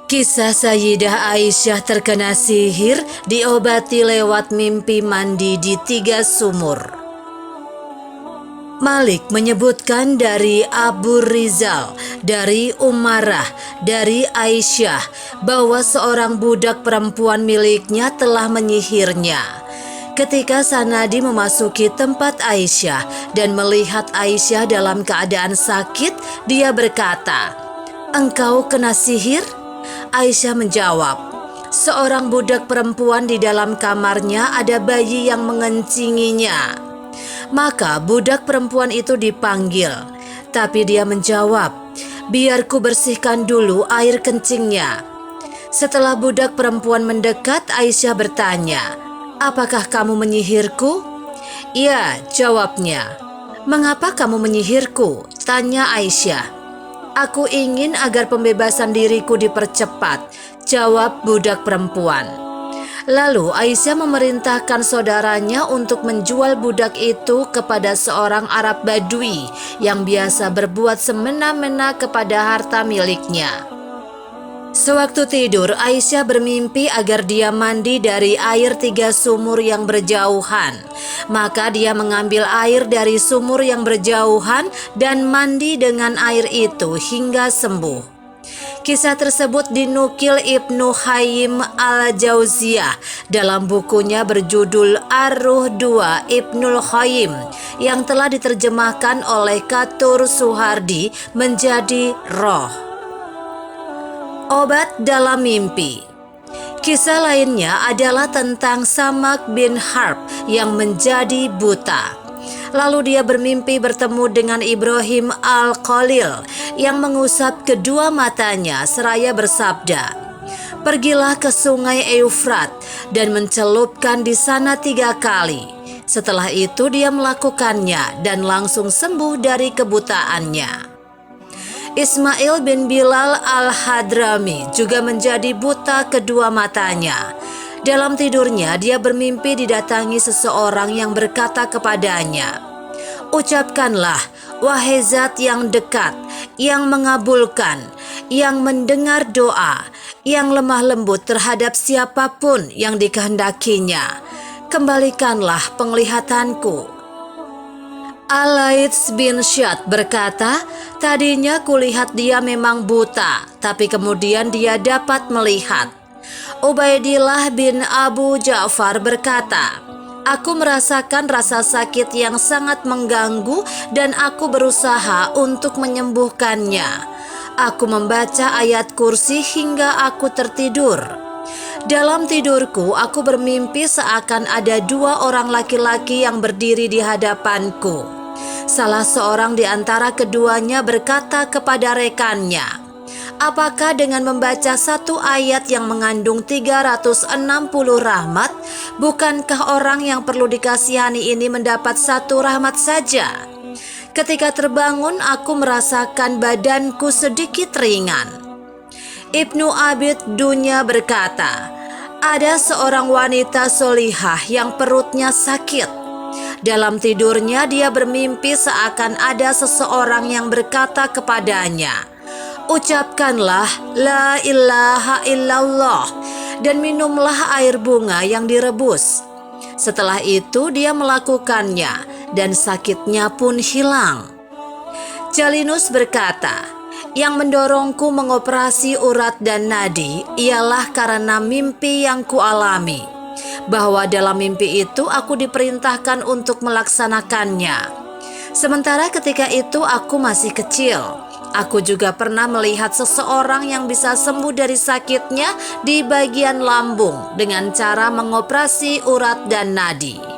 Kisah Sayyidah Aisyah terkena sihir diobati lewat mimpi mandi di 3 sumur. Malik menyebutkan dari Abu Rizal, dari Umarah, dari Aisyah bahwa seorang budak perempuan miliknya telah menyihirnya. Ketika Sanadi memasuki tempat Aisyah dan melihat Aisyah dalam keadaan sakit, dia berkata, "Engkau kena sihir?" Aisyah menjawab, "Seorang budak perempuan di dalam kamarnya ada bayi yang mengencinginya." Maka budak perempuan itu dipanggil, tapi dia menjawab, "Biar ku bersihkan dulu air kencingnya." Setelah budak perempuan mendekat, Aisyah bertanya, "Apakah kamu menyihirku?" "Ya," jawabnya. "Mengapa kamu menyihirku?" tanya Aisyah. "Aku ingin agar pembebasan diriku dipercepat," jawab budak perempuan. Lalu Aisyah memerintahkan saudaranya untuk menjual budak itu kepada seorang Arab Badui yang biasa berbuat semena-mena kepada harta miliknya. Sewaktu tidur, Aisyah bermimpi agar dia mandi dari air 3 sumur yang berjauhan. Maka dia mengambil air dari sumur yang berjauhan dan mandi dengan air itu hingga sembuh. Kisah tersebut dinukil Ibnu Qayyim al-Jauziyah dalam bukunya berjudul Ar-Ruh 2 Ibnul Qayyim yang telah diterjemahkan oleh Katur Suhardi menjadi Roh. Obat dalam mimpi. Kisah lainnya adalah tentang Samak bin Harb yang menjadi buta. Lalu dia bermimpi bertemu dengan Ibrahim al-Khalil yang mengusap kedua matanya seraya bersabda, "Pergilah ke sungai Eufrat dan mencelupkan di sana 3 kali." Setelah itu dia melakukannya dan langsung sembuh dari kebutaannya. Ismail bin Bilal al-Hadrami juga menjadi buta kedua matanya. Dalam tidurnya dia bermimpi didatangi seseorang yang berkata kepadanya, "Ucapkanlah, wahai Zat yang dekat, yang mengabulkan, yang mendengar doa, yang lemah lembut terhadap siapapun yang dikehendakinya. Kembalikanlah penglihatanku." Al-Laits bin Syad berkata, "Tadinya kulihat dia memang buta, tapi kemudian dia dapat melihat." Ubaidillah bin Abu Ja'far berkata, "Aku merasakan rasa sakit yang sangat mengganggu dan aku berusaha untuk menyembuhkannya. Aku membaca ayat kursi hingga aku tertidur. Dalam tidurku, aku bermimpi seakan ada 2 orang laki-laki yang berdiri di hadapanku. Salah seorang di antara keduanya berkata kepada rekannya, 'Apakah dengan membaca 1 ayat yang mengandung 360 rahmat, bukankah orang yang perlu dikasihani ini mendapat 1 rahmat saja?' Ketika terbangun, aku merasakan badanku sedikit ringan." Ibnu Abid Dunya berkata, "Ada seorang wanita solihah yang perutnya sakit. Dalam tidurnya dia bermimpi seakan ada seseorang yang berkata kepadanya, 'Ucapkanlah la ilaha illallah dan minumlah air bunga yang direbus.' Setelah itu dia melakukannya dan sakitnya pun hilang." Jalinus berkata, "Yang mendorongku mengoperasi urat dan nadi ialah karena mimpi yang kualami, bahwa dalam mimpi itu aku diperintahkan untuk melaksanakannya. Sementara ketika itu aku masih kecil. Aku juga pernah melihat seseorang yang bisa sembuh dari sakitnya di bagian lambung dengan cara mengoperasi urat dan nadi."